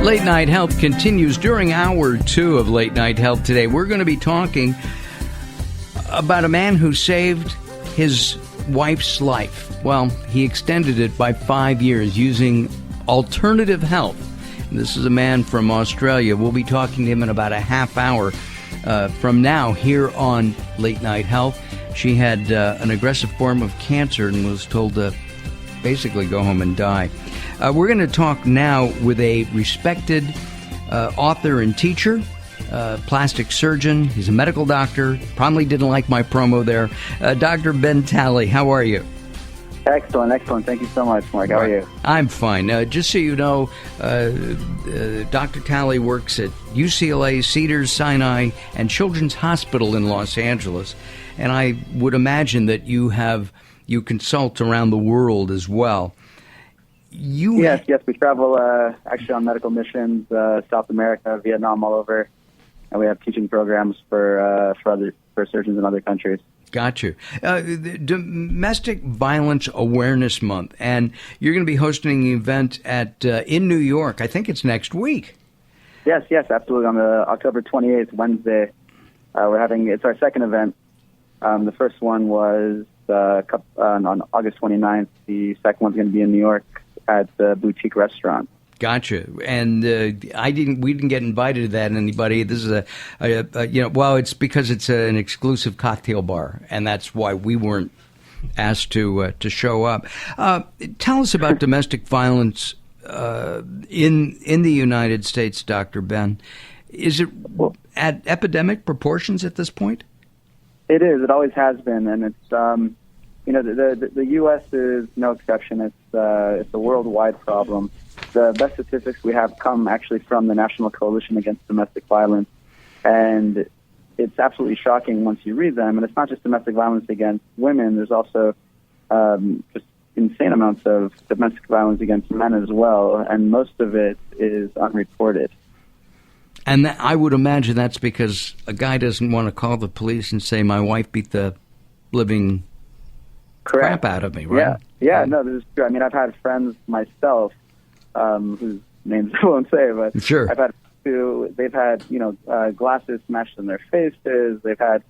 Late Night Health continues during hour 2 of Late Night Health today. We're going to be talking about a man who saved his wife's life. Well, he extended it by 5 years using alternative health. This is a man from Australia. We'll be talking to him in about a half hour from now here on Late Night Health. She had an aggressive form of cancer and was told to basically go home and die. We're going to talk now with a respected author and teacher, plastic surgeon. He's a medical doctor. Probably didn't like my promo there. Dr. Ben Talei, how are you? Excellent. Thank you so much, Mark. How are you? I'm fine. Just so you know, Dr. Talei works at UCLA, Cedars-Sinai, and Children's Hospital in Los Angeles. And I would imagine that you consult around the world as well. Yes, we travel actually on medical missions, South America, Vietnam, all over, and we have teaching programs for surgeons in other countries. Got you. The Domestic Violence Awareness Month, and you're going to be hosting an event in New York. I think it's next week. Yes, absolutely. On the October 28th, Wednesday, it's our second event. The first one was on August 29th. The second one's going to be in New York at the Boutique Restaurant. Gotcha. And we didn't get invited to that. Anybody? This is it's because it's an exclusive cocktail bar, and that's why we weren't asked to show up. Tell us about domestic violence in the United States, Dr. Ben. Is it at epidemic proportions at this point? It is. It always has been, and it's the U.S. is no exception. It's a worldwide problem. The best statistics we have come actually from the National Coalition Against Domestic Violence, and it's absolutely shocking once you read them. And it's not just domestic violence against women. There's also just insane amounts of domestic violence against men as well, and most of it is unreported. And I would imagine that's because a guy doesn't want to call the police and say, my wife beat the living crap out of me, right? Yeah, no, this is true. I mean, I've had friends myself, whose names I won't say, but sure. I've had they've had, glasses smashed in their faces. They've had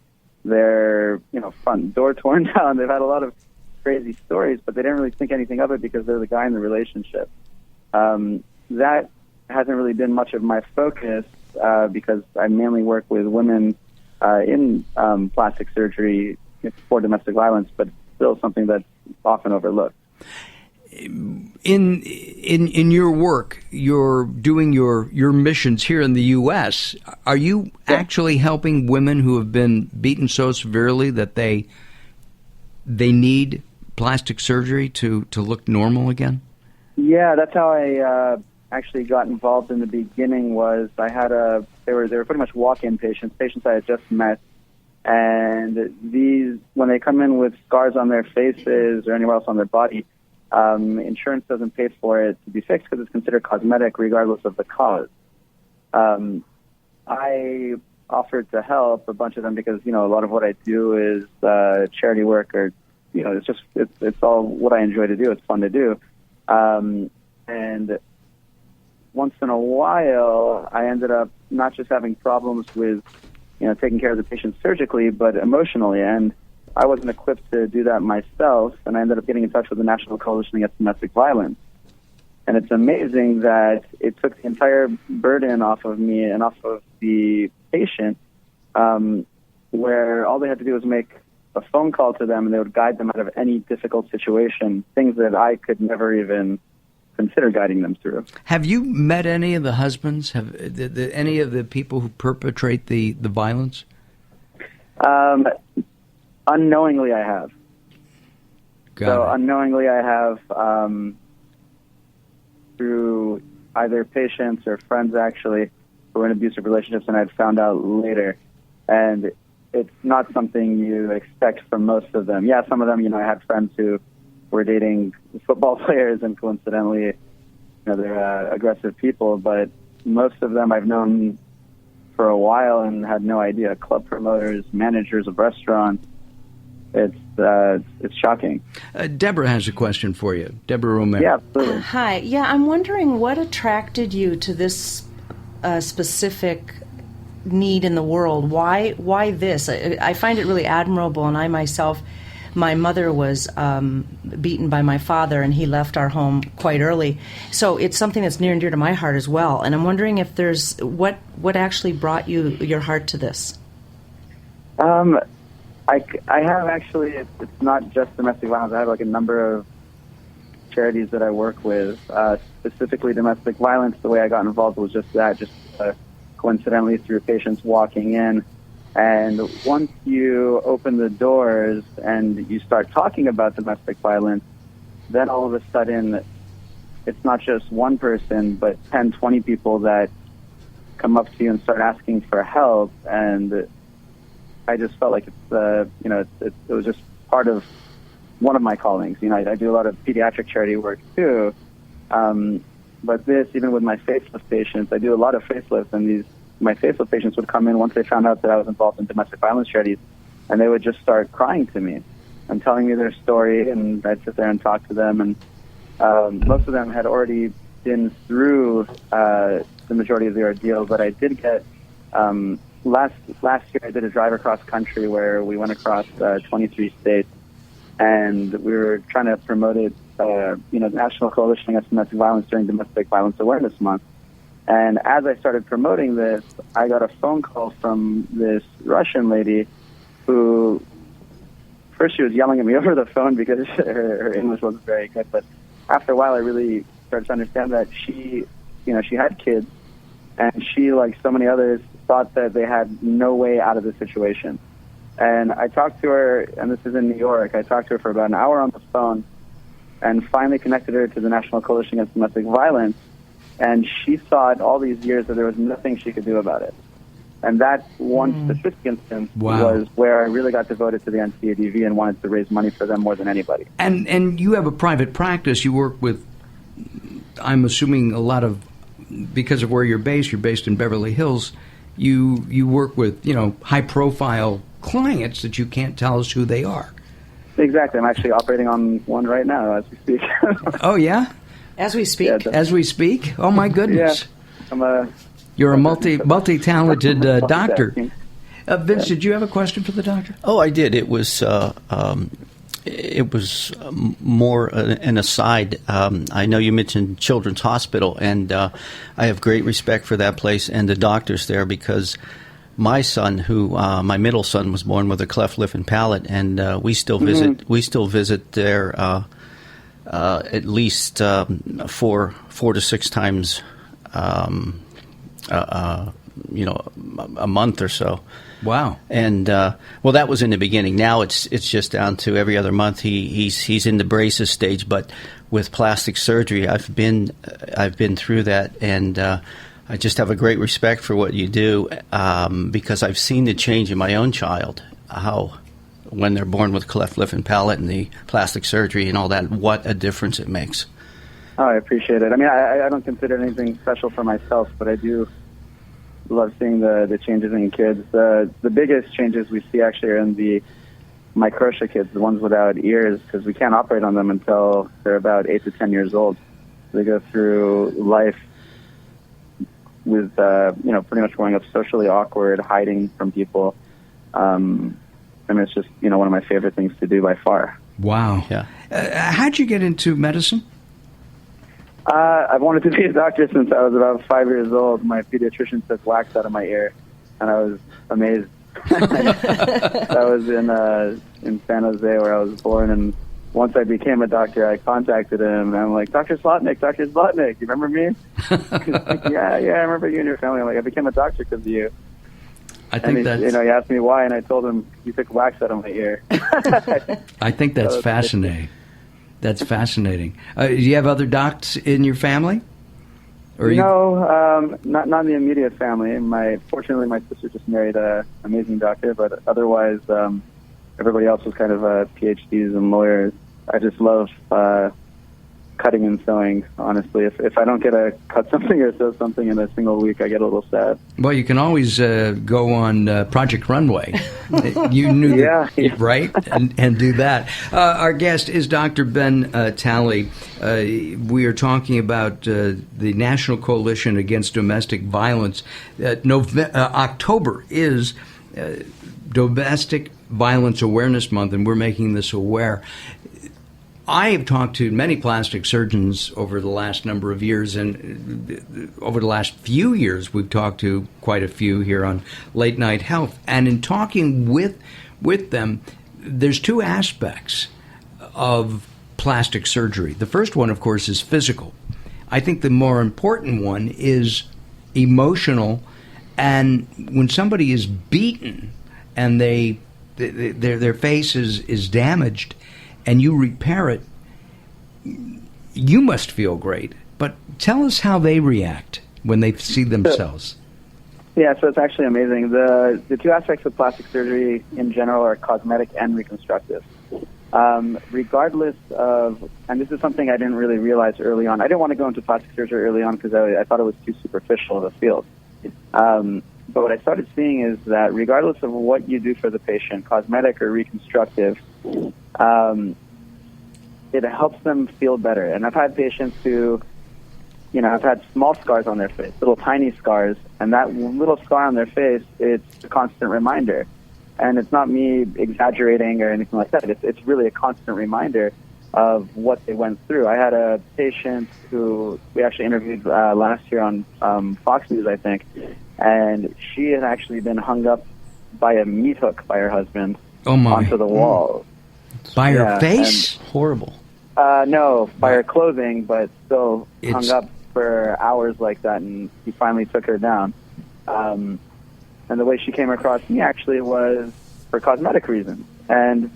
their, front door torn down. They've had a lot of crazy stories, but they didn't really think anything of it because they're the guy in the relationship. That hasn't really been much of my focus because I mainly work with women in plastic surgery for domestic violence, but still something that's often overlooked. In your work, you're doing your missions here in the U.S. Are you actually helping women who have been beaten so severely that they need plastic surgery to look normal again? Yeah, that's how I actually got involved in the beginning. Was I had they were pretty much walk-in patients I had just met. And these, when they come in with scars on their faces or anywhere else on their body, insurance doesn't pay for it to be fixed because it's considered cosmetic regardless of the cause. I offered to help a bunch of them because, a lot of what I do is charity work or, it's all what I enjoy to do. It's fun to do. And once in a while, I ended up not just having problems with taking care of the patient surgically, but emotionally. And I wasn't equipped to do that myself, and I ended up getting in touch with the National Coalition Against Domestic Violence. And it's amazing that it took the entire burden off of me and off of the patient, where all they had to do was make a phone call to them, and they would guide them out of any difficult situation, things that I could never even consider guiding them through. Have you met any of the husbands? Have any of the people who perpetrate the violence? Unknowingly, I have. Unknowingly, I have through either patients or friends, actually, who were in abusive relationships, and I'd found out later. And it's not something you expect from most of them. Yeah, some of them, I had friends who were dating football players, and coincidentally, they're aggressive people, but most of them I've known for a while and had no idea. Club promoters, managers of restaurants, it's shocking. Deborah has a question for you. Deborah Romero. Yeah, absolutely. Hi. Yeah, I'm wondering what attracted you to this specific need in the world. Why this? I find it really admirable, and I myself, my mother was beaten by my father, and he left our home quite early. So it's something that's near and dear to my heart as well. And I'm wondering if there's what actually brought your heart to this. I have actually. It's not just domestic violence. I have like a number of charities that I work with. Specifically, domestic violence. The way I got involved was just that. Just coincidentally through patients walking in. And once you open the doors and you start talking about domestic violence, then all of a sudden it's not just one person, but 10, 20 people that come up to you and start asking for help. And I just felt like it was just part of one of my callings. I do a lot of pediatric charity work too. But this, even with my facelift patients, I do a lot of facelifts, and my facelift patients would come in once they found out that I was involved in domestic violence charities, and they would just start crying to me and telling me their story, and I'd sit there and talk to them, and most of them had already been through the majority of the ordeal, but I did get, last year I did a drive across country where we went across 23 states, and we were trying to promote it, the National Coalition Against Domestic Violence during Domestic Violence Awareness Month. And as I started promoting this, I got a phone call from this Russian lady who, first she was yelling at me over the phone because her English wasn't very good, but after a while I really started to understand that she had kids, and she, like so many others, thought that they had no way out of the situation. And I talked to her, and this is in New York, I talked to her for about an hour on the phone and finally connected her to the National Coalition Against Domestic Violence. And she thought all these years that there was nothing she could do about it. And that one specific instance was where I really got devoted to the NCADV and wanted to raise money for them more than anybody. And you have a private practice. You work with, I'm assuming, a lot of, because of where you're based in Beverly Hills, you work with, high-profile clients that you can't tell us who they are. Exactly. I'm actually operating on one right now as we speak. Oh, yeah? As we speak? Yeah, as we speak? Oh, my goodness. Yeah, You're a multi-talented doctor. Vince, did you have a question for the doctor? Oh, I did. It was more an aside. I know you mentioned Children's Hospital, and I have great respect for that place and the doctors there, because my son, my middle son, was born with a cleft lip and palate, and we still visit. We still visit there at least 4 to 6 times, a month or so. Wow. And that was in the beginning. Now it's just down to every other month. He's in the braces stage, but with plastic surgery, I've been through that, and I just have a great respect for what you do, because I've seen the change in my own child, how when they're born with cleft lip and palate and the plastic surgery and all that, what a difference it makes. Oh, I appreciate it. I mean, I don't consider anything special for myself, but I do love seeing the changes in kids. The biggest changes we see actually are in the microtia kids, the ones without ears, because we can't operate on them until they're about 8 to 10 years old. They go through life with, pretty much growing up socially awkward, hiding from people. It's just, one of my favorite things to do by far. Wow. Yeah. How'd you get into medicine? I've wanted to be a doctor since I was about 5 years old. My pediatrician took wax out of my ear, and I was amazed. I was in San Jose where I was born, and once I became a doctor, I contacted him, and I'm like, Dr. Zlotnick, you remember me? He's like, yeah, I remember you and your family. I'm like, I became a doctor because of you. I think he asked me why, and I told him you took wax out of my ear. I think that's fascinating. That's fascinating. Do you have other docs in your family? No, not in the immediate family. Fortunately, my sister just married an amazing doctor, but otherwise, everybody else was kind of PhDs and lawyers. I just love cutting and sewing, honestly. If I don't get to cut something or sew something in a single week, I get a little sad. Well, you can always go on Project Runway. You knew that, right? And do that. Our guest is Dr. Ben Talei. We are talking about the National Coalition Against Domestic Violence. October is Domestic Violence Awareness Month, and we're making this aware. I have talked to many plastic surgeons over the last number of years, and over the last few years, we've talked to quite a few here on Late Night Health. And in talking with them, there's two aspects of plastic surgery. The first one, of course, is physical. I think the more important one is emotional. And when somebody is beaten and their face is damaged, and you repair it, you must feel great. But tell us how they react when they see themselves. Yeah, so it's actually amazing. The two aspects of plastic surgery in general are cosmetic and reconstructive. Regardless of, and this is something I didn't really realize early on. I didn't want to go into plastic surgery early on because I thought it was too superficial of a field. But what I started seeing is that regardless of what you do for the patient, cosmetic or reconstructive, it helps them feel better. And I've had patients who, I've had small scars on their face, little tiny scars, and that little scar on their face, it's a constant reminder. And it's not me exaggerating or anything like that. It's really a constant reminder of what they went through. I had a patient who we actually interviewed last year on Fox News, I think, and she had actually been hung up by a meat hook by her husband onto the wall. By her face? Horrible. No, by her clothing, but still hung up for hours like that, and he finally took her down. And the way she came across me actually was for cosmetic reasons. And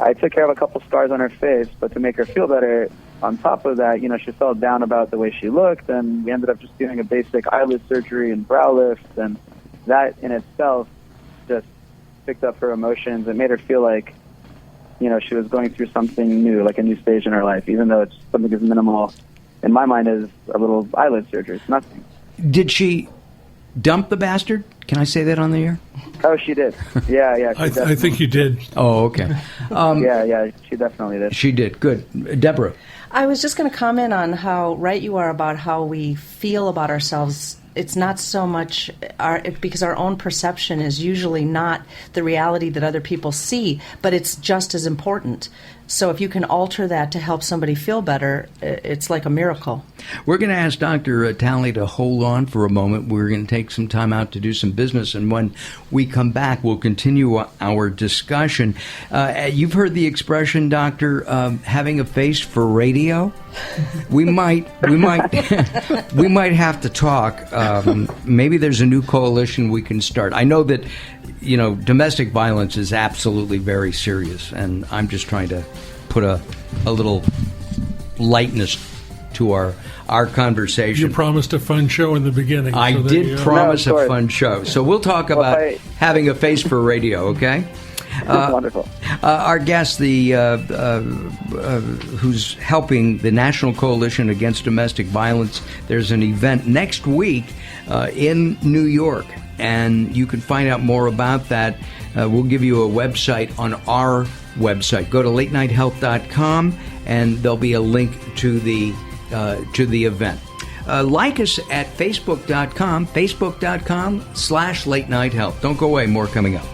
I took care of a couple scars on her face, but to make her feel better, on top of that, she felt down about the way she looked, and we ended up just doing a basic eyelid surgery and brow lift, and that in itself just picked up her emotions and made her feel like, she was going through something new, like a new stage in her life, even though it's something as minimal, in my mind, as a little eyelid surgery. It's nothing. Did she dump the bastard? Can I say that on the air? Oh, she did. Yeah. I think you did. Oh, okay. Yeah, she definitely did. She did. Good. Deborah. I was just going to comment on how right you are about how we feel about ourselves. It's not so much because our own perception is usually not the reality that other people see, but it's just as important. So if you can alter that to help somebody feel better, it's like a miracle. We're going to ask Dr. Talei to hold on for a moment. We're going to take some time out to do some business, and when we come back, we'll continue our discussion. You've heard the expression, Doctor, having a face for radio. We might have to talk. Maybe there's a new coalition we can start. I know that domestic violence is absolutely very serious, and I'm just trying to put a little lightness to our conversation. You promised a fun show in the beginning. I did promise a fun show. So we'll talk about having a face for radio, okay? Wonderful. Our guest, who's helping the National Coalition Against Domestic Violence, there's an event next week in New York, and you can find out more about that. We'll give you a website on our website. Go to latenighthealth.com, and there'll be a link to the event. Like us at facebook.com/latenighthealth. Don't go away. More coming up.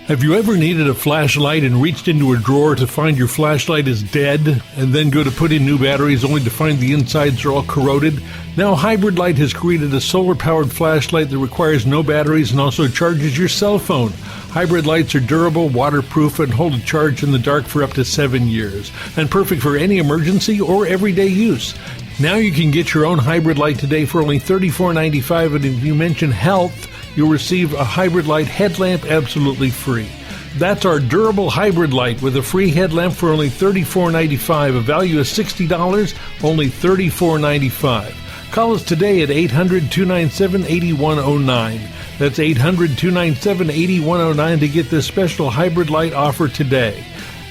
Have you ever needed a flashlight and reached into a drawer to find your flashlight is dead, and then go to put in new batteries only to find the insides are all corroded? Now Hybrid Light has created a solar-powered flashlight that requires no batteries and also charges your cell phone. Hybrid lights are durable, waterproof, and hold a charge in the dark for up to 7 years, and perfect for any emergency or everyday use. Now you can get your own Hybrid Light today for only $34.95, and if you mention health, you'll receive a Hybrid Light headlamp absolutely free. That's our durable Hybrid Light with a free headlamp for only $34.95. A value of $60, only $34.95. Call us today at 800-297-8109. That's 800-297-8109 to get this special hybrid light offer today.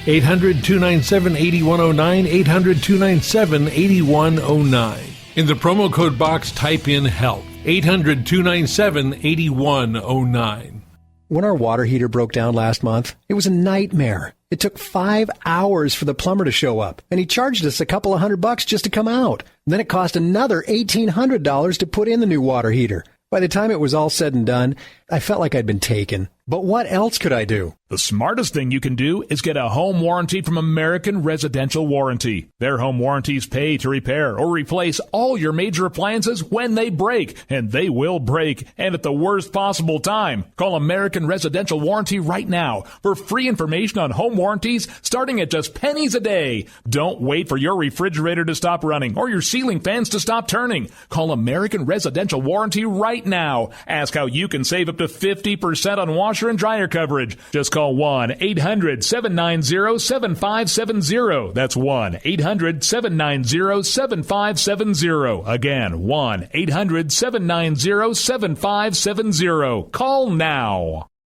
800-297-8109, 800-297-8109. In the promo code box, type in HELP. 800-297-8109. When our water heater broke down last month, it was a nightmare. It took 5 hours for the plumber to show up, and he charged us a couple of $100 just to come out. And then it cost another $1,800 to put in the new water heater. By the time it was all said and done, I felt like I'd been taken. But what else could I do? The smartest thing you can do is get a home warranty from American Residential Warranty. Their home warranties pay to repair or replace all your major appliances when they break, and they will break, and at the worst possible time. Call American Residential Warranty right now for free information on home warranties starting at just pennies a day. Don't wait for your refrigerator to stop running or your ceiling fans to stop turning. Call American Residential Warranty right now. Ask how you can save up to 50% on washer and dryer coverage. Just call 1-800-790-7570. That's 1-800-790-7570. Again, 1-800-790-7570. Call now.